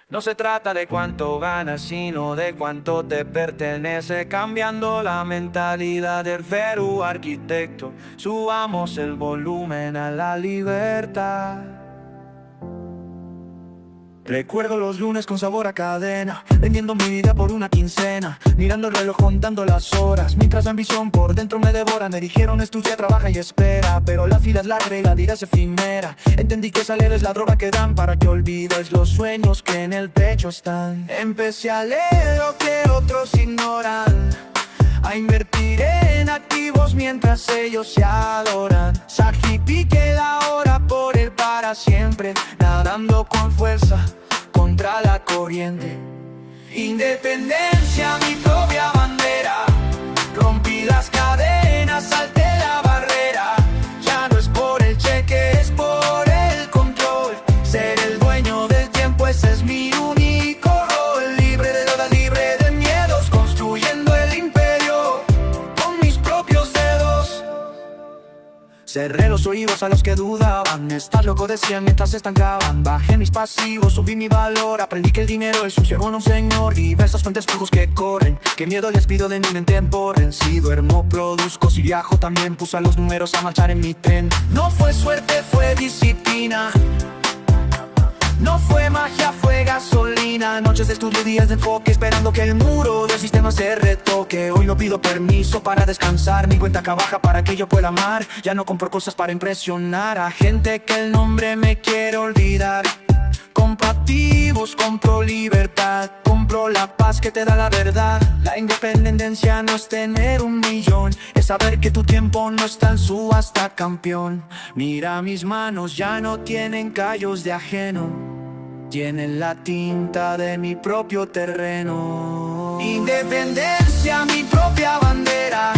No se trata de cuánto ganas, sino de cuánto te pertenece. Cambiando la mentalidad del Feru arquitecto, subamos el volumen a la libertad. Recuerdo los lunes con sabor a cadena, vendiendo mi vida por una quincena, mirando el reloj contando las horas, mientras la ambición por dentro me devora. Me dijeron estudia, trabaja y espera, pero la fila es larga y la vida es efímera. Entendí que salir es la droga que dan para que olvides los sueños que en el pecho están. Empecé a leer lo que otros ignoran, a invertir en activos mientras ellos se adoran. Sacrifiqué la hora por el para siempre, nadando con fuerza contra la corriente. Independencia, mi propia bandera. Rompí las cadenas, salté la barrera. Ya no es por el cheque, es por el control. Ser el dueño del tiempo, ese es mi único rol. Libre de dudas, libre de miedos, construyendo el imperio con mis propios dedos. Cerré los oídos a los que dudaban. Estás loco, decían mientras se estancaban. Bajé mis pasivos, subí mi valor. Aprendí que el dinero es un siervo, no un señor. Y ves esos fuentes flujos que corren. Que miedo les pido de mí en temporen. Si duermo, produzco, si viajo también. Puse a los números a marchar en mi tren. No fue suerte, fue disciplina. No fue magia, fue gasolina. Noches de estudio, días de enfoque, esperando que el muro del sistema se retoque. Hoy no pido permiso para descansar, mi cuenta acá baja para que yo pueda amar. Ya no compro cosas para impresionar a gente que el nombre me quiere olvidar. Compro activos, compro libertad, compro la paz que te da la verdad. La independencia no es tener 1.000.000, es saber que tu tiempo no está en subasta, campeón. Mira mis manos, ya no tienen callos de ajeno, tienen la tinta de mi propio terreno. Independencia, mi propia bandera.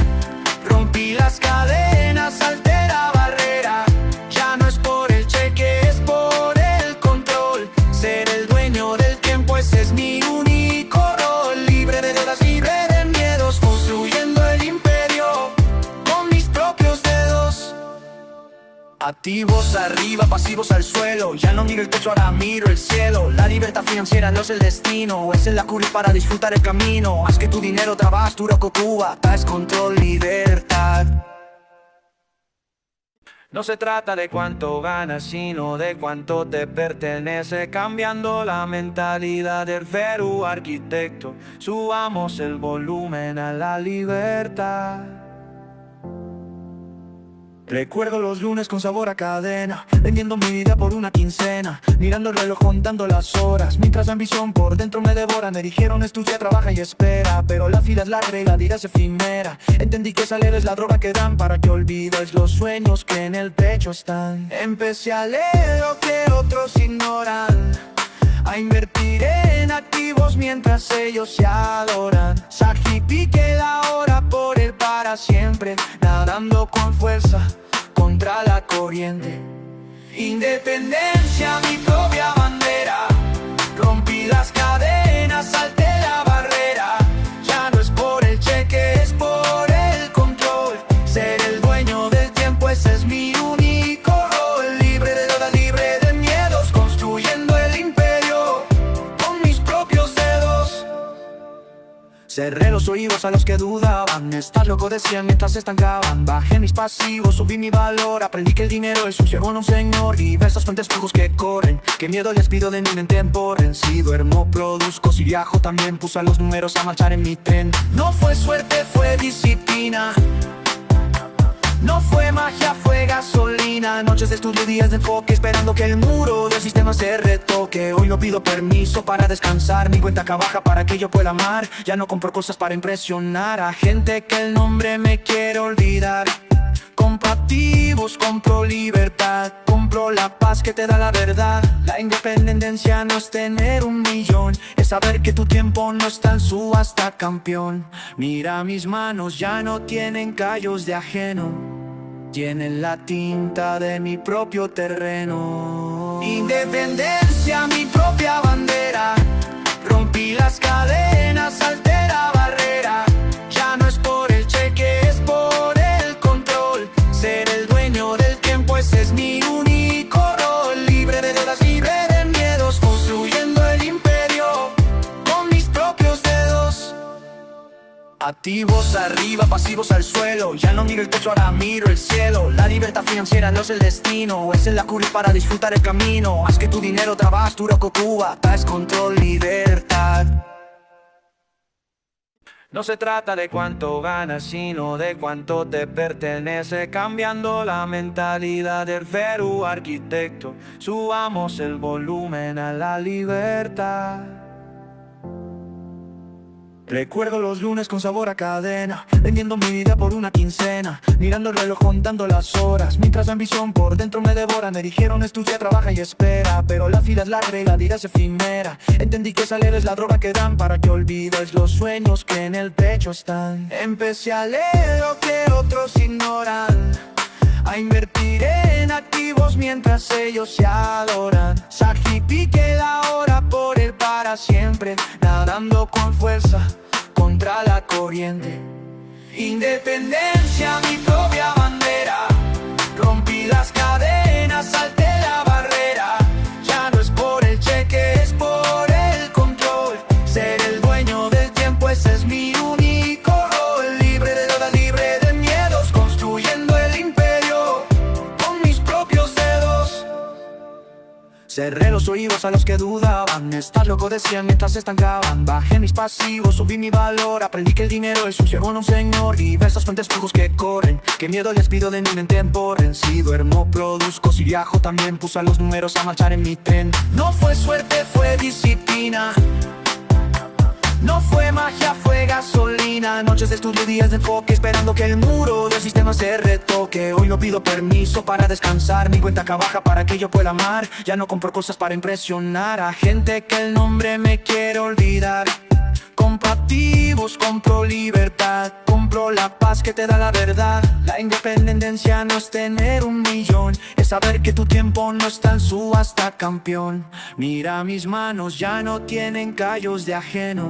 Rompí las cadenas, salté la barrera. Ya no es por el cheque, es por el control. Ser el dueño del tiempo, ese es mi único rol. Libre de dudas, libre de miedos, construyendo el imperio con mis propios dedos. Activos arriba, pasivos al suelo. Ya no miro el techo, ahora miro el cielo. La libertad financiera no es el destino, es el la cura para disfrutar el camino. Haz que tu dinero trabajes duro con Cuba. Es control, libertad. No se trata de cuánto ganas, sino de cuánto te pertenece. Cambiando la mentalidad del Feru arquitecto, subamos el volumen a la libertad. Recuerdo los lunes con sabor a cadena, vendiendo mi vida por una quincena, mirando el reloj contando las horas, mientras la ambición por dentro me devora. Me dijeron estudia, trabaja y espera, pero la fila es larga y la vida es efímera. Entendí que salir es la droga que dan para que olvides los sueños que en el pecho están. Empecé a leer lo que otros ignoran, a invertir en activos mientras ellos se adoran. Sacrifiqué la hora por el para siempre, nadando con fuerza contra la corriente. Independencia, mi propia bandera. Rompí las cadenas, salté la barrera. Ya no es por el cheque, es por el control. Ser el dueño del tiempo, ese es mi único rol. Libre de dudas, libre de miedos, construyendo el imperio con mis propios dedos. Cerré los oídos a los que dudaban. Estás loco, decían mientras se estancaban. Bajé mis pasivos, subí mi valor. Aprendí que el dinero es un siervo, no un señor. Y ves esos fuentes flujos que corren. Que miedo les pido de mí en temporen. Si duermo, produzco, si viajo también. Puse a los números a marchar en mi tren. No fue suerte, fue disciplina. No fue magia, fue gasolina. Noches de estudio, días de enfoque, esperando que el muro del sistema se retoque. Hoy no pido permiso para descansar, mi cuenta acá baja para que yo pueda amar. Ya no compro cosas para impresionar a gente que el nombre me quiere olvidar. Compro activos, compro libertad, compro la paz que te da la verdad. La independencia no es tener 1.000.000, es saber que tu tiempo no está en subasta, campeón. Mira mis manos, ya no tienen callos de ajeno, tienen la tinta de mi propio terreno. Independencia, mi propia bandera. Rompí las cadenas, salté la barrera. Ya no es por el cheque, es por el control. Ser el dueño del tiempo, ese es mi único rol. Libre de dudas, libre de miedos, construyendo el imperio Activos arriba, pasivos al suelo. Ya no miro el techo, ahora miro el cielo. La libertad financiera no es el destino, es el la cura para disfrutar el camino. Haz que tu dinero trabajes duro con Cuba. Es control, libertad. No se trata de cuánto ganas, sino de cuánto te pertenece. Cambiando la mentalidad del Perú arquitecto, subamos el volumen a la libertad. Recuerdo los lunes con sabor a cadena, vendiendo mi vida por una quincena, mirando el reloj contando las horas, mientras la ambición por dentro me devora. Me dijeron estudia, trabaja y espera, pero la fila es larga y la vida es efímera. Entendí que salir es la droga que dan para que olvides los sueños que en el pecho están. Empecé a leer lo que otros ignoran, a invertir en activos mientras ellos se adoran. Sacrifiqué la hora por el para siempre, nadando con fuerza contra la corriente. Independencia, mi propia bandera. Rompí las cadenas, salté la barrera. Ya no es por el cheque, es por el control. Ser el dueño del tiempo, ese es mi único rol. Libre de deudas, libre de miedos, construyendo el imperio con mis propios dedos. Cerré los oídos a los que dudaban. Estás loco, decían mientras se estancaban. Bajé mis pasivos, subí mi valor. Aprendí que el dinero es un siervo, no un señor. Y ves esas fuentes flujos que corren. Qué miedo les pido de mí en temporen. Si duermo, produzco, si viajo también. Puse a los números a marchar en mi tren. No fue suerte, fue disciplina. No fue magia, fue gasolina. Noches de estudio, días de enfoque, esperando que el muro del sistema se retoque. Hoy no pido permiso para descansar, mi cuenta acá baja para que yo pueda amar. Ya no compro cosas para impresionar a gente que el nombre me quiere olvidar. Compro activos, compro libertad, compro la paz que te da la verdad. La independencia no es tener 1.000.000, es saber que tu tiempo no está en subasta, campeón. Mira mis manos, ya no tienen callos de ajeno,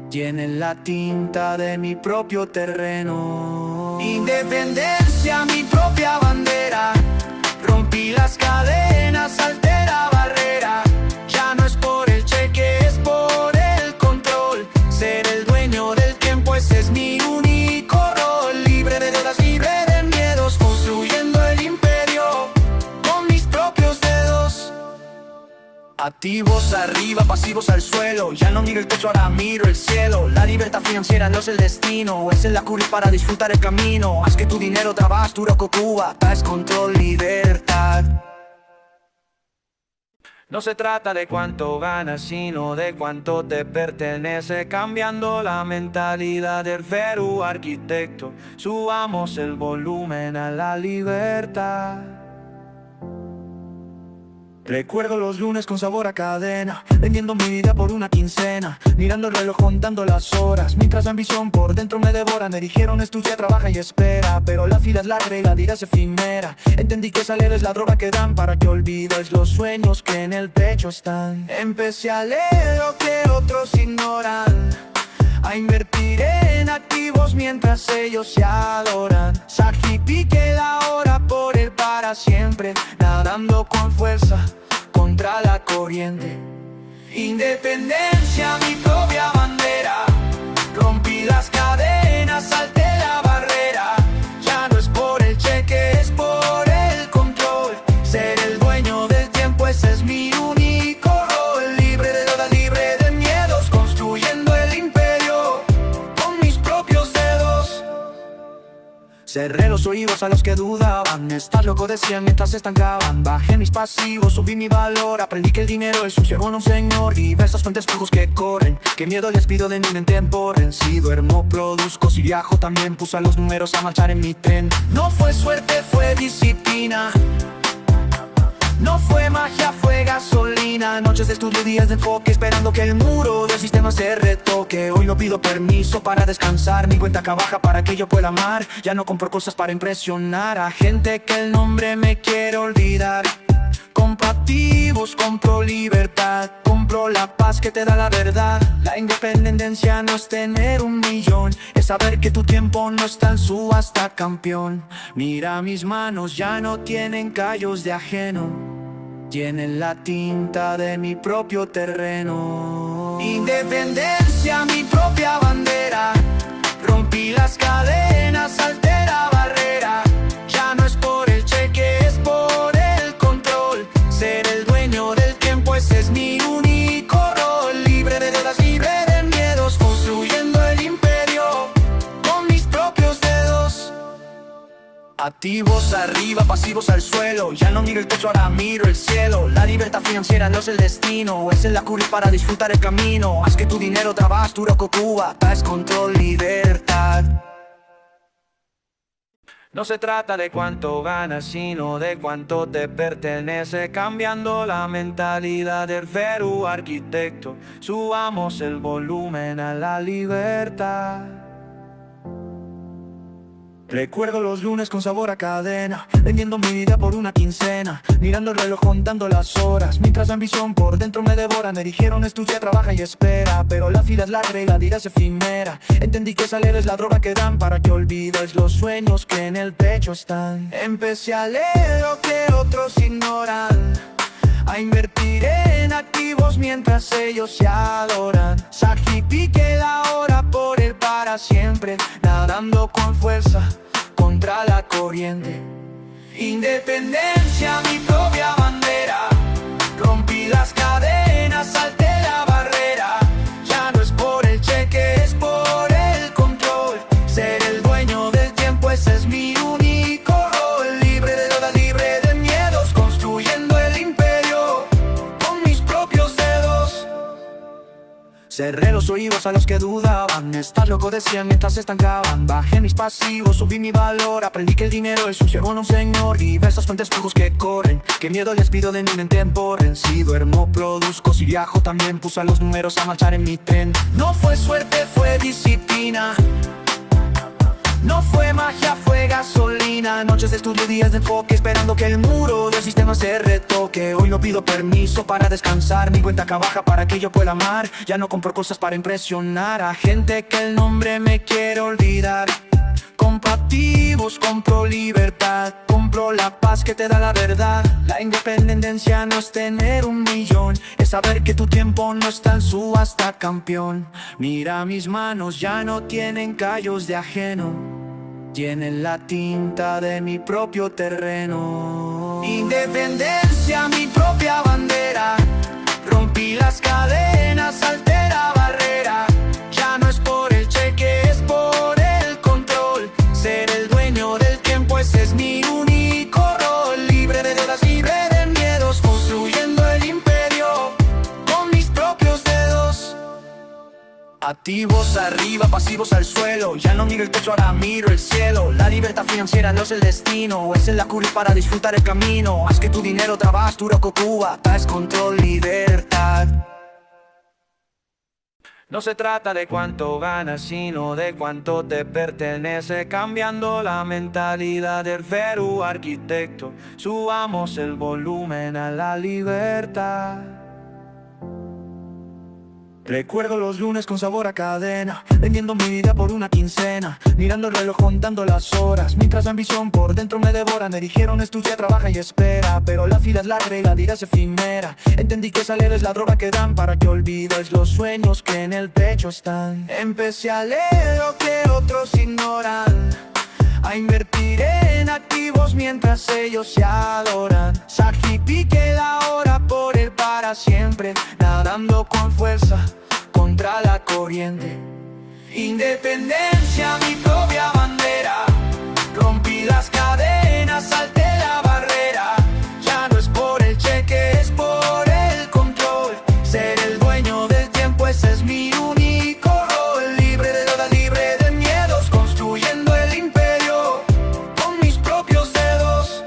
tienen la tinta de mi propio terreno. Independencia, mi propia bandera. Rompí las cadenas, salté la barrera. Ya no es por el cheque, es por el control. Ser el dueño del tiempo, ese es mi único rol. Libre de deudas, libre de miedos, construyendo el imperio con mis propios dedos. Activos arriba, pasivos al suelo. Ya no miro el techo, ahora miro el cielo. La libertad financiera no es el destino, es el la cura para disfrutar el camino. Haz que tu dinero trabajes duro con Cuba. Es control, libertad. No se trata de cuánto ganas, sino de cuánto te pertenece. Cambiando la mentalidad del Perú arquitecto, subamos el volumen a la libertad. Recuerdo los lunes con sabor a cadena, vendiendo mi vida por una quincena, mirando el reloj contando las horas, mientras la ambición por dentro me devora. Me dijeron estudia, trabaja y espera, pero la fila es larga y la vida es efímera. Entendí que salir es la droga que dan para que olvides los sueños que en el pecho están. Empecé a leer lo que otros ignoran, a invertir en activos mientras ellos se adoran. Sacrifiqué la hora por el para siempre, nadando con fuerza contra la corriente. Independencia, mi propia bandera. Rompí las cadenas, salté la barrera. Ya no es por el cheque, es por el control. Ser el dueño del tiempo, ese es mi único rol. Libre de deudas, libre de miedos, construyendo el imperio con mis propios dedos. Cerré los oídos a los que dudaban. Estás loco, decían mientras se estancaban. Bajé mis pasivos, subí mi valor. Aprendí que el dinero es un siervo, no un señor. Y ves esas fuentes flujos que corren. Qué miedo les pido de mí en temporen. Si duermo, produzco, si viajo también. Puse a los números a marchar en mi tren. No fue suerte, fue disciplina. No fue magia, fue gasolina. Noches de estudio, días de enfoque, esperando que el muro del sistema se retoque. Hoy no pido permiso para descansar, mi cuenta acá baja para que yo pueda amar. Ya no compro cosas para impresionar a gente que el nombre me quiere olvidar. Compro activos, compro libertad, compro la paz que te da la verdad. La independencia no es tener 1.000.000, es saber que tu tiempo no está en subasta, campeón. Mira mis manos, ya no tienen callos de ajeno, tienen la tinta de mi propio terreno. Independencia, mi propia bandera. Activos arriba, pasivos al suelo. Ya no miro el techo, ahora miro el cielo. La libertad financiera no es el destino, es el la cura para disfrutar el camino. Haz que tu dinero trabajes duro con Cuba. Paz, control, libertad. No se trata de cuánto ganas, sino de cuánto te pertenece. Cambiando la mentalidad del Perú arquitecto, subamos el volumen a la libertad. Recuerdo los lunes con sabor a cadena, vendiendo mi vida por una quincena, mirando el reloj contando las horas, mientras la ambición por dentro me devora. Me dijeron estudia, trabaja y espera, pero la fila es larga y la vida es efímera. Entendí que salir es la droga que dan para que olvides los sueños que en el pecho están. Empecé a leer lo que otros ignoran, a invertir en activos mientras ellos se adoran. Sacrifiqué la hora por el para siempre, nadando con fuerza contra la corriente. Independencia, mi propia bandera. Rompí las cadenas, salté la barrera. Ya no es por el cheque, es por el control. Ser el dueño del tiempo, ese es mi único rol. Libre de deudas, libre de miedos, construyendo el imperio con mis propios dedos. Cerré los oídos a los que dudaban. Estás loco, decían mientras se estancaban. Bajé mis pasivos, subí mi valor. Aprendí que el dinero es un siervo, no un señor. Y ves esas fuentes flujos que corren. Qué miedo les pido de mi mente en porren. Si duermo, produzco, si viajo también. Puse a los números a marchar en mi tren. No fue suerte, fue disciplina. No fue magia, fue gasolina. Noches de estudio, días de enfoque, esperando que el muro del sistema se retoque. Hoy no pido permiso para descansar, mi cuenta acá baja para que yo pueda amar. Ya no compro cosas para impresionar a gente que el nombre me quiere olvidar. Compactivos, compro libertad, compro la paz que te da la verdad. La independencia no es tener 1.000.000, es saber que tu tiempo no está en subasta, campeón. Mira mis manos, ya no tienen callos de ajeno, tienen la tinta de mi propio terreno. Independencia, mi propia bandera. Rompí las cadenas, salté la barrera. Ya no es por el cheque, es por el control. Ser el dueño del tiempo, ese es mi único rol. Libre de deudas, libre de miedos, construyendo el imperio con mis propios dedos. Activos arriba, pasivos al suelo. Ya no miro el techo, ahora miro el cielo. La libertad financiera no es el destino, es la cura para disfrutar el camino. Haz que tu dinero trabajes duro con Cuba. Paz, control, libertad. No se trata de cuánto ganas, sino de cuánto te pertenece. Cambiando la mentalidad del Perú arquitecto, subamos el volumen a la libertad. Recuerdo los lunes con sabor a cadena, vendiendo mi vida por una quincena, mirando el reloj contando las horas, mientras la ambición por dentro me devora. Me dijeron estudia, trabaja y espera, pero la fila es larga y la vida es efímera. Entendí que salir es la droga que dan para que olvides los sueños que en el pecho están. Empecé a leer lo que otros ignoran, a invertir en activos mientras ellos se adoran. Sacrifiqué la hora por el para siempre, nadando con fuerza contra la corriente. Independencia, mi propia bandera. Rompí las cadenas, salté la barrera. Ya no es por el cheque, es por el control. Ser el dueño del tiempo, ese es mi único rol. Libre de deudas, libre de miedos, construyendo el imperio con mis propios dedos.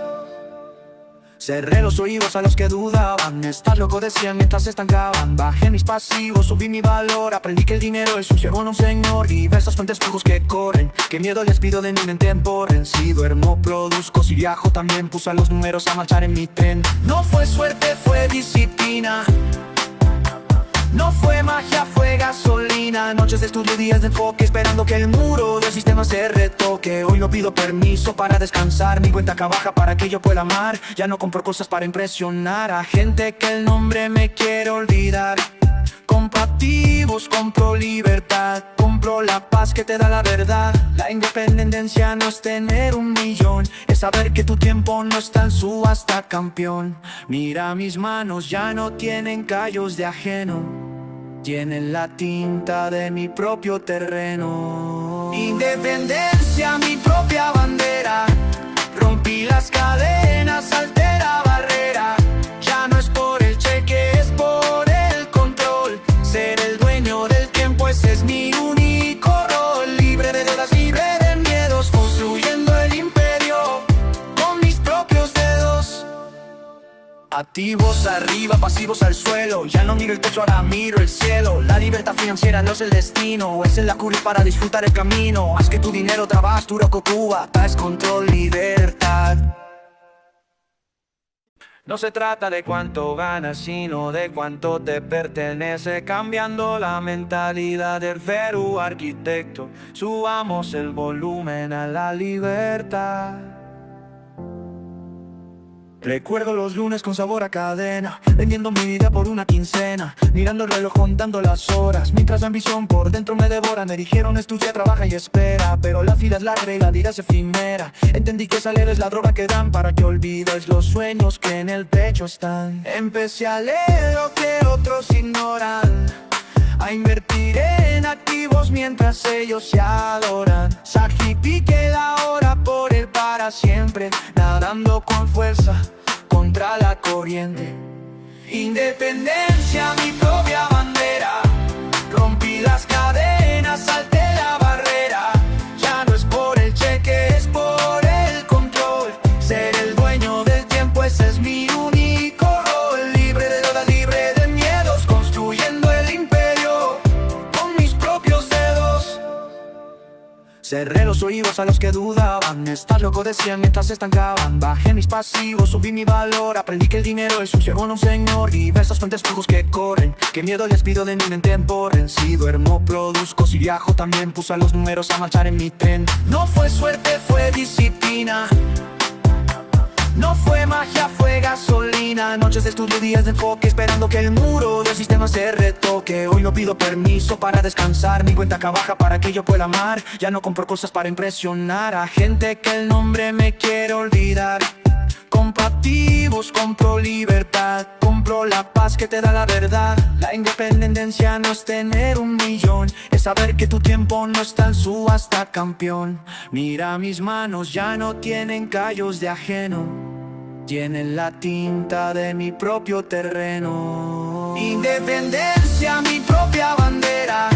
Cerré los oídos a los que dudaban. Estás loco, decían mientras se estancaban. Bajé mis pasivos, subí mi valor. Aprendí que el dinero es un siervo, no un señor. Y ves esas fuentes flujos que corren. Qué miedo les pido de mi mente en porren. Si duermo, produzco, si viajo también. Puse a los números a marchar en mi tren. No fue suerte, fue disciplina. No fue magia, fue gasolina. Noches de estudio, días de enfoque, esperando que el muro del sistema se retoque. Hoy no pido permiso para descansar, mi cuenta acá baja para que yo pueda amar. Ya no compro cosas para impresionar a gente que el nombre me quiere olvidar. Compactivos, compro libertad, compro la paz que te da la verdad. La independencia no es tener 1.000.000, es saber que tu tiempo no está en subasta, campeón. Mira mis manos, ya no tienen callos de ajeno, tienen la tinta de mi propio terreno. Independencia, mi propia bandera. las cadenas, salté la barrera. Ya no es por el cheque, es por el control. Ser el dueño del tiempo, ese es mi único rol. Libre de deudas, libre de miedos, construyendo el imperio con mis propios dedos. Activos arriba, pasivos al suelo. Ya no miro el techo, ahora miro el cielo. La libertad financiera no es el destino, es el la cura para disfrutar el camino. Haz que tu dinero trabajes duro con Cuba. Paz, control, libertad. No se trata de cuánto ganas, sino de cuánto te pertenece. Cambiando la mentalidad del Perú arquitecto, subamos el volumen a la libertad. Recuerdo los lunes con sabor a cadena, vendiendo mi vida por una quincena, mirando el reloj contando las horas, mientras la ambición por dentro me devora. Me dijeron estudia, trabaja y espera, pero la fila es larga y la vida es efímera. Entendí que salir es la droga que dan para que olvides los sueños que en el pecho están. Empecé a leer lo que otros ignoran, a invertir en activos mientras ellos se adoran. Sacrifiqué la hora por el para siempre, nadando con fuerza contra la corriente. Independencia, mi propia bandera. Rompí las cadenas, salté la barrera. Ya no es por el cheque, es por el control. Ser el dueño del tiempo, ese es mi único rol. Libre de deudas, libre de miedos, construyendo el imperio con mis propios dedos. Cerré los oídos a los que dudaban. Estás loco, decían mientras se estancaban. Bajé mis pasivos, subí mi valor. Aprendí que el dinero es un siervo, no un señor. Y ves esas fuentes flujos que corren. Qué miedo les pido de mi mente en porren. Si duermo, produzco, si viajo también. Puse a los números a marchar en mi tren. No fue suerte, fue disciplina. No fue magia, fue gasolina. Noches de estudio, días de enfoque, esperando que el muro del sistema se retoque. Hoy no pido permiso para descansar, mi cuenta acá baja para que yo pueda amar. Ya no compro cosas para impresionar a gente que el nombre me quiere olvidar. Compactivos, compro libertad, compro la paz que te da la verdad. La independencia no es tener 1.000.000, es saber que tu tiempo no está en subasta, campeón. Mira mis manos, ya no tienen callos de ajeno, tienen la tinta de mi propio terreno. Independencia, mi propia bandera.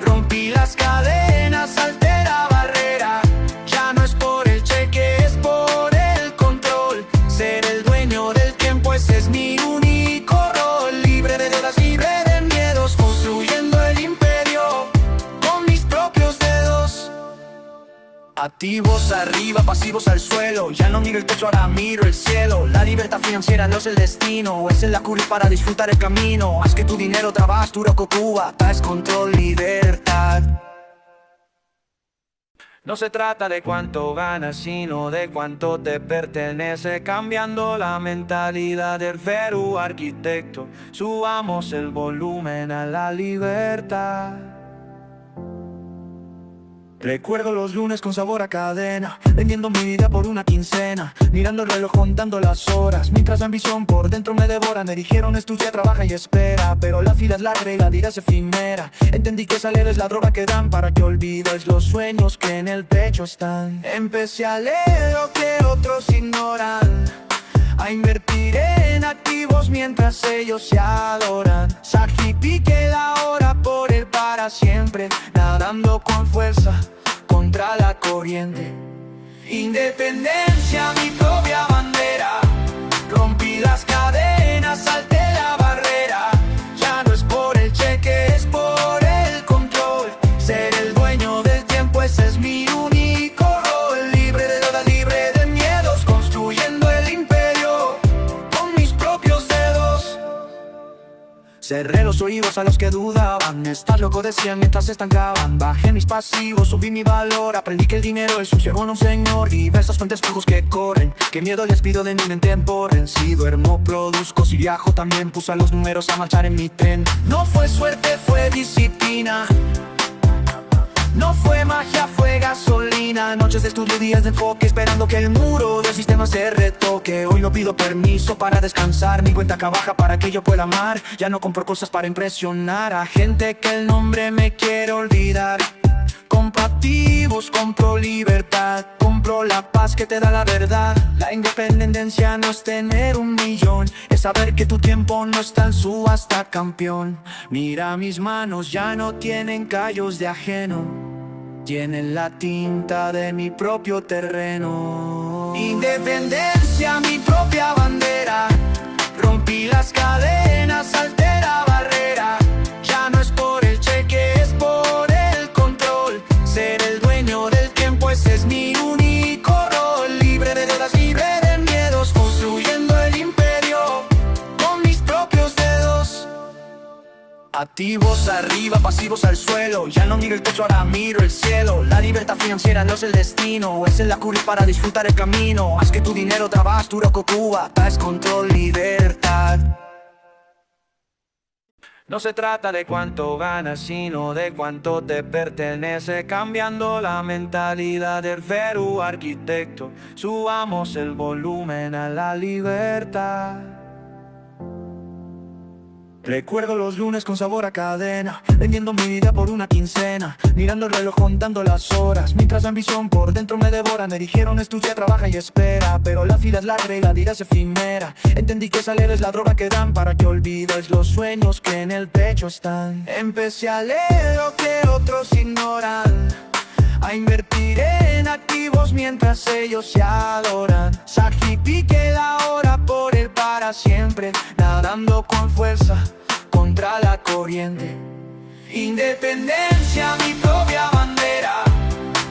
Rompí las cadenas, salté la barrera. Ya no es por el cheque, es por el control. Ser el dueño del tiempo, ese es mi único rol. Libre de deudas, libre de miedos, construyendo el imperio con mis propios dedos. Activos arriba, pasivos al suelo. Ya no miro el techo, ahora miro el cielo. La libertad financiera no es el destino, es el la cura para disfrutar el camino. Haz que tu dinero trabajes duro con Cuba. Paz, control, libertad. No se trata de cuánto ganas, sino de cuánto te pertenece. Cambiando la mentalidad del Perú arquitecto, subamos el volumen a la libertad. Recuerdo los lunes con sabor a cadena, vendiendo mi vida por una quincena, mirando el reloj contando las horas, mientras la ambición por dentro me devora. Me dijeron estudia, trabaja y espera, pero la fila es larga y la vida es efímera. Entendí que salir es la droga que dan para que olvides los sueños que en el pecho están. Empecé a leer lo que otros ignoran, a invertir en activos mientras ellos se adoran. Sacrifiqué la hora por el para siempre, nadando con fuerza contra la corriente. Independencia, mi propia bandera. Rompí las cadenas, salté la barrera. Ya no es por el cheque, es por el control. Ser el dueño del tiempo, ese es mi único rol. Libre de deudas, libre de miedos, construyendo el imperio con mis propios dedos. Cerré los oídos a los que dudaban. Estás loco, decían mientras se estancaban. Bajé mis pasivos, subí mi valor. Aprendí que el dinero es un siervo, no un señor. Y ves esas fuentes flujos que corren. Qué miedo les pido de mi mente en porren. Si duermo, produzco, si viajo también. Puse a los números a marchar en mi tren. No fue suerte, fue disciplina. No fue magia, fue gasolina. Noches de estudio, días de enfoque, esperando que el muro del sistema se retoque. Hoy no pido permiso para descansar, mi cuenta acá baja para que yo pueda amar. Ya no compro cosas para impresionar a gente que el nombre me quiere olvidar. Compatibles, compro libertad, compro la paz que te da la verdad. La independencia no es tener 1.000.000, es saber que tu tiempo no está en subasta, campeón. Mira mis manos, ya no tienen callos de ajeno, tienen la tinta de mi propio terreno. Independencia, mi propia bandera, rompí las cadenas, salté la barrera. Ya no es por el cheque, es por el control. Ser el dueño del tiempo, ese es mi único rol. Libre de deudas, libre de miedos, construyendo el imperio con mis propios dedos. Activos arriba, pasivos al suelo. Ya no miro el techo, ahora miro el cielo. La libertad financiera no es el destino, es el la cura para disfrutar el camino. Haz que tu dinero trabajes duro con Cuba, es control, libertad. No se trata de cuánto ganas, sino de cuánto te pertenece. Cambiando la mentalidad del Perú arquitecto, subamos el volumen a la libertad. Recuerdo los lunes con sabor a cadena, vendiendo mi vida por una quincena, mirando el reloj contando las horas, mientras la ambición por dentro me devora. Me dijeron estudia, trabaja y espera, pero la fila es larga y la vida es efímera. Entendí que salir es la droga que dan para que olvides los sueños que en el pecho están. Empecé a leer lo que otros ignoran, a invertir en activos mientras ellos se adoran. Sacrifiqué la hora por el para siempre, nadando con fuerza contra la corriente. Independencia, mi propia bandera,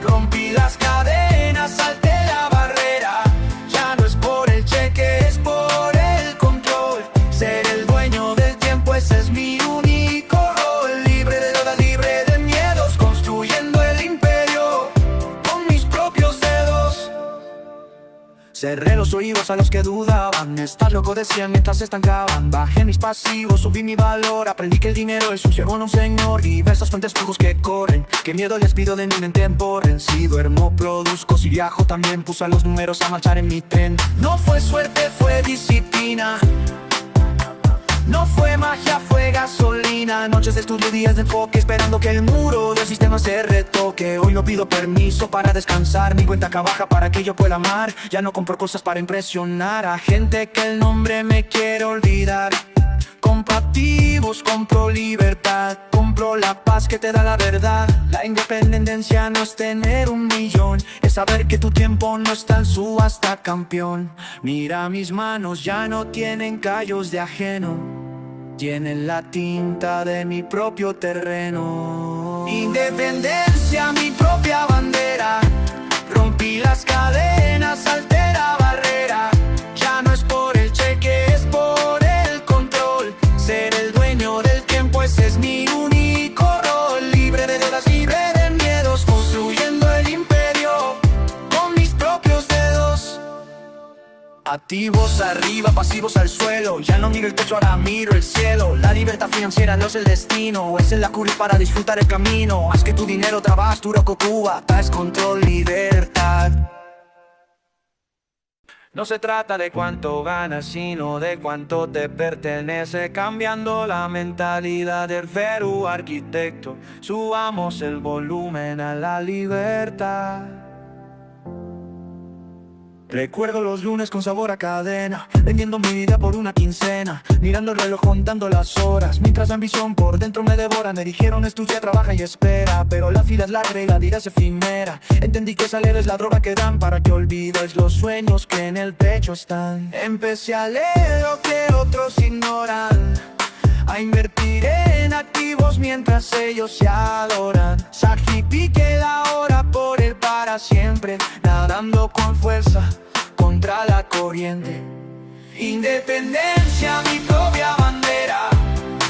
rompí las cadenas, salté la barrera. Ya no es por el cheque, es por el control. Ser el dueño del tiempo, ese es mi único rol. Libre de deudas, libre de miedos, construyendo el imperio con mis propios dedos. Cerré los oídos a los que dudaban, estás loco decían mientras se estancaban. Bajé mis pasivos, subí mi valor, aprendí que el dinero es un siervo, no un señor. Y esas fuentes flujos que corren, que miedo les pido de mi mente emporren. Si duermo produzco, si viajo también puse a los números a marchar en mi tren. No fue suerte, fue disciplina, no fue magia, fue gasolina. Noches de estudio, días de enfoque, esperando que el muro del sistema se retoque. Hoy no pido permiso para descansar, mi cuenta acá baja para que yo pueda amar. Ya no compro cosas para impresionar a gente que el nombre me quiere olvidar. Compatibles, compro libertad, compro la paz que te da la verdad. La independencia no es tener 1.000.000, es saber que tu tiempo no está en subasta, campeón. Mira mis manos, ya no tienen callos de ajeno, tienen la tinta de mi propio terreno. Independencia, mi propia bandera, rompí las cadenas, salté la barrera. Ya no es por el cheque, es por el control. Ser el dueño del tiempo, ese es mi único rol. Libre de deudas, libre de miedos, construyendo el imperio con mis propios dedos. Activos arriba, pasivos al suelo. Ya no miro el techo, ahora miro el cielo. La libertad financiera no es el destino, es el la cura para disfrutar el camino. Haz que tu dinero trabajes duro con Cuba, es control, libertad. No se trata de cuánto ganas, sino de cuánto te pertenece. Cambiando la mentalidad del Perú arquitecto, subamos el volumen a la libertad. Recuerdo los lunes con sabor a cadena, vendiendo mi vida por una quincena, mirando el reloj contando las horas, mientras la ambición por dentro me devora. Me dijeron estudia, trabaja y espera, pero la fila es larga y la vida es efímera. Entendí que salir es la droga que dan para que olvides los sueños que en el pecho están. Empecé a leer lo que otros ignoran, a invertir en activos mientras ellos se adoran. Sacrifiqué la hora por el para siempre, nadando con fuerza contra la corriente. Independencia, mi propia bandera,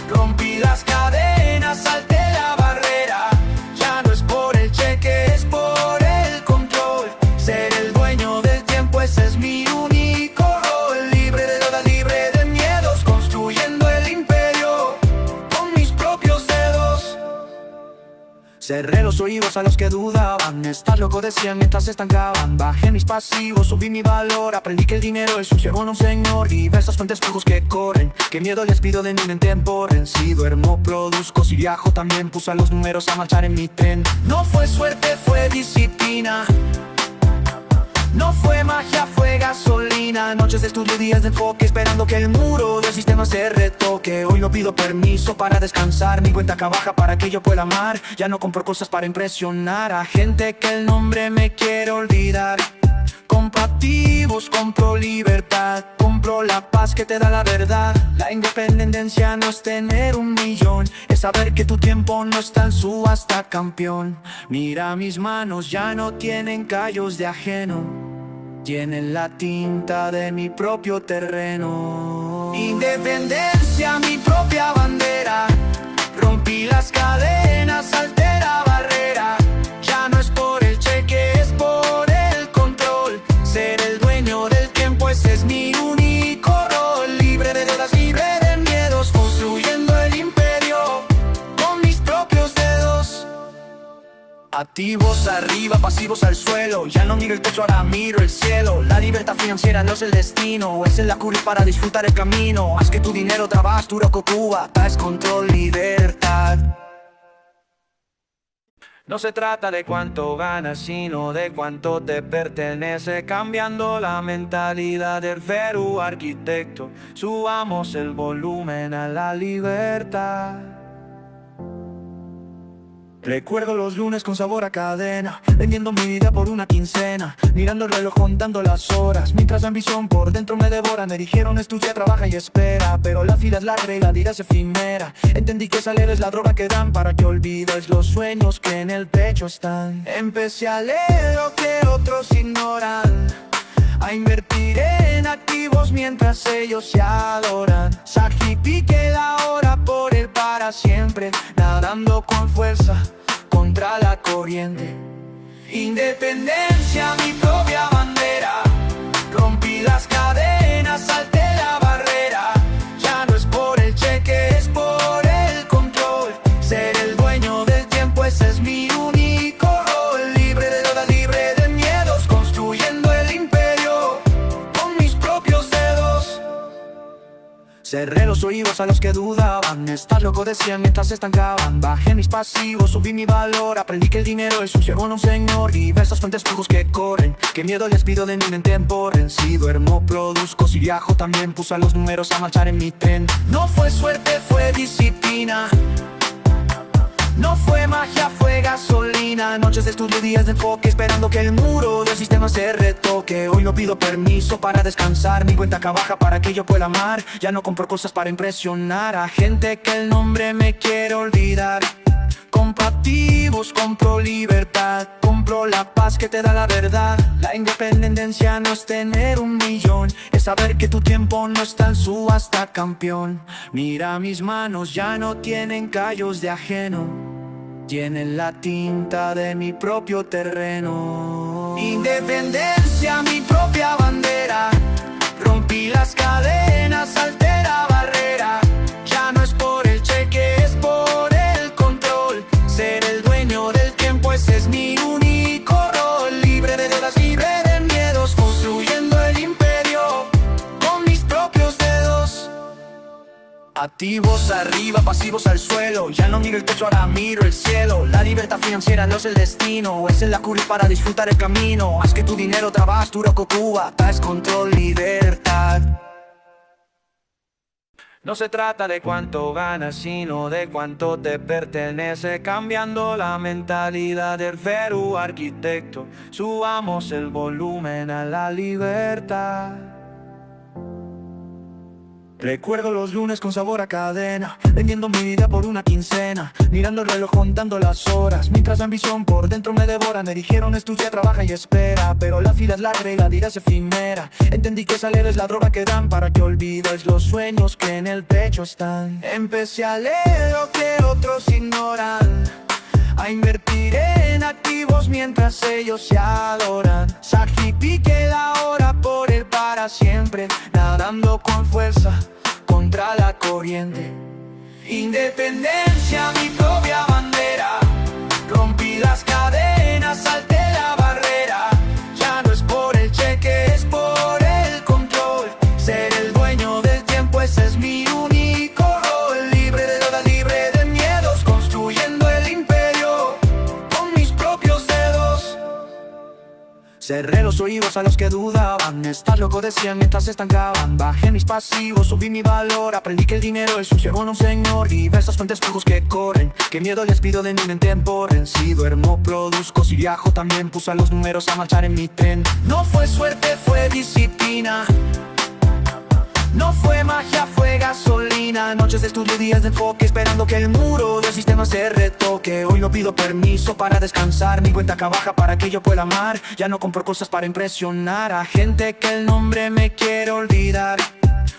rompí las cadenas, salté la barrera. Ya no es por el cheque, es por el control. Ser el dueño del tiempo, ese es mi único rol. Libre de deudas, libre de miedos, construyendo el imperio con mis propios dedos. Cerré los oídos a los que dudaban. Estás loco, decían mientras se estancaban. Bajé mis pasivos, subí mi valor. Aprendí que el dinero es un siervo, no un señor. Y ves esas fuentes flujos que corren. Qué miedo les pido de mí en temporen. Si duermo, produzco, si viajo también. Puse a los números a marchar en mi tren. No fue suerte, fue disciplina. No fue magia, fue gasolina. Noches de estudio, días de enfoque, esperando que el muro del sistema se retoque. Hoy no pido permiso para descansar. Mi cuenta acá baja para que yo pueda amar. Ya no compro cosas para impresionar a gente que el nombre me quiere olvidar. Compro activos, compro libertad. Compro la paz que te da la verdad. La independencia no es tener 1.000.000, es saber que tu tiempo no está en subasta, campeón. Mira mis manos, ya no tienen callos de ajeno. Tienen la tinta de mi propio terreno. Independencia, mi propia bandera. Rompí las cadenas, salté la barrera. Ya no es por el cheque, es por el control. Ser el dueño del tiempo, ese es mi único rol. Libre de deudas, libre de miedos, construyendo el imperio con mis propios dedos. Activos arriba, pasivos al suelo. Ya no miro el techo, ahora miro el cielo. La libertad financiera no es el destino, es el la cura para disfrutar el camino. Haz que tu dinero trabajes, tu roco Cuba. Es control, libertad. No se trata de cuánto ganas, sino de cuánto te pertenece. Cambiando la mentalidad del Veru arquitecto. Subamos el volumen a la libertad. Recuerdo los lunes con sabor a cadena, vendiendo mi vida por una quincena, mirando el reloj contando las horas, mientras la ambición por dentro me devora. Me dijeron estudia, trabaja y espera, pero la fila es larga y la vida es efímera. Entendí que salir es la droga que dan para que olvides los sueños que en el pecho están. Empecé a leer lo que otros ignoran, a invertir en activos mientras ellos se adoran. Sacrifiqué la hora por el para siempre, nadando con fuerza contra la corriente. Independencia, mi propia bandera. Rompí las cadenas, salté la barrera. Ya no es por el cheque, es por el control. Ser el dueño del tiempo, ese es mi único rol. Libre de deudas, libre de miedos, construyendo el imperio con mis propios dedos. Cerré los oídos a los que dudaban. Estás loco, decían mientras se estancaban. Bajé mis pasivos, subí mi valor. Aprendí que el dinero es un siervo, no un señor. Y ves esas fuentes flujos que corren. Qué miedo les pido de mí en temporen. Si duermo, produzco, si viajo también. Puse a los números a marchar en mi tren. No fue suerte, fue disciplina. No fue magia, fue gasolina. Noches de estudio, días de enfoque, esperando que el muro del sistema se retoque. Hoy no pido permiso para descansar. Mi cuenta acá baja para que yo pueda amar. Ya no compro cosas para impresionar a gente que el nombre me quiere olvidar. Compro activos, compro libertad. Compro la paz que te da la verdad. La independencia no es tener 1.000.000, es saber que tu tiempo no está en subasta, campeón. Mira mis manos, ya no tienen callos de ajeno. Tienen la tinta de mi propio terreno. Independencia, mi propia bandera. Rompí las cadenas, salté la barrera. Ya no es por el cheque, es por el control. Ser el dueño del tiempo, ese es mi único rol. Libre de deudas, libre de miedos, construyendo el imperio con mis propios dedos. Activos arriba, pasivos al suelo. Ya no miro el techo, ahora miro el cielo. La libertad financiera no es el destino, es el la cura para disfrutar el camino. Haz que tu dinero trabajes, tu roco Cuba. Es control, libertad. No se trata de cuánto ganas, sino de cuánto te pertenece. Cambiando la mentalidad del Veru arquitecto. Subamos el volumen a la libertad. Recuerdo los lunes con sabor a cadena, vendiendo mi vida por una quincena, mirando el reloj contando las horas, mientras la ambición por dentro me devora. Me dijeron estudia, trabaja y espera, pero la fila es larga y la vida es efímera. Entendí que salir es la droga que dan para que olvides los sueños que en el pecho están. Empecé a leer lo que otros ignoran, a invertir en activos mientras ellos se adoran. Sacrifiqué la hora por el para siempre, nadando con fuerza contra la corriente. Independencia, mi propia bandera. Cerré los oídos a los que dudaban. Estás loco, decían mientras se estancaban. Bajé mis pasivos, subí mi valor. Aprendí que el dinero es un siervo, no un señor. Y ves esos fuentes flujos que corren. Qué miedo les pido de mí en temporen. Si duermo, produzco, si viajo también. Puse a los números a marchar en mi tren. No fue suerte, fue disciplina. No fue magia, fue gasolina. Noches de estudio, días de enfoque, esperando que el muro del sistema se retoque. Hoy no pido permiso para descansar, mi cuenta acá baja para que yo pueda amar. Ya no compro cosas para impresionar a gente que el nombre me quiere olvidar.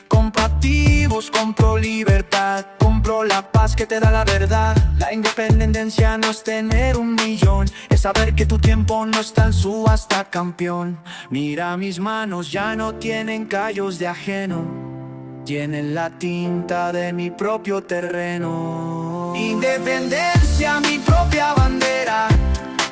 Compro activos, compro libertad, compro la paz que te da la verdad. La independencia no es tener 1.000.000, es saber que tu tiempo no está en subasta, campeón. Mira mis manos, ya no tienen callos de ajeno, tienen la tinta de mi propio terreno. Independencia, mi propia bandera.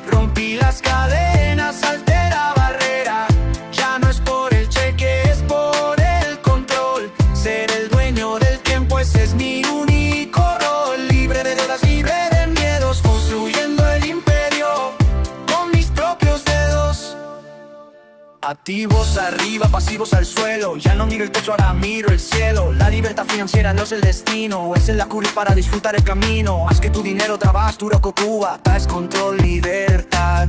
Rompí las cadenas, salté la barrera. Ya no es por el cheque, es por el control. Ser el dueño del tiempo, ese es mi único rol. Libre de deudas, libre de miedos, construyendo el imperio con mis propios dedos. Activos arriba, pasivos al suelo. Ya no miro el techo, ahora miro el cielo. La libertad financiera no es el destino, es la cura para disfrutar el camino. Haz que tu dinero trabaje duro con Cuba, paz, control, libertad.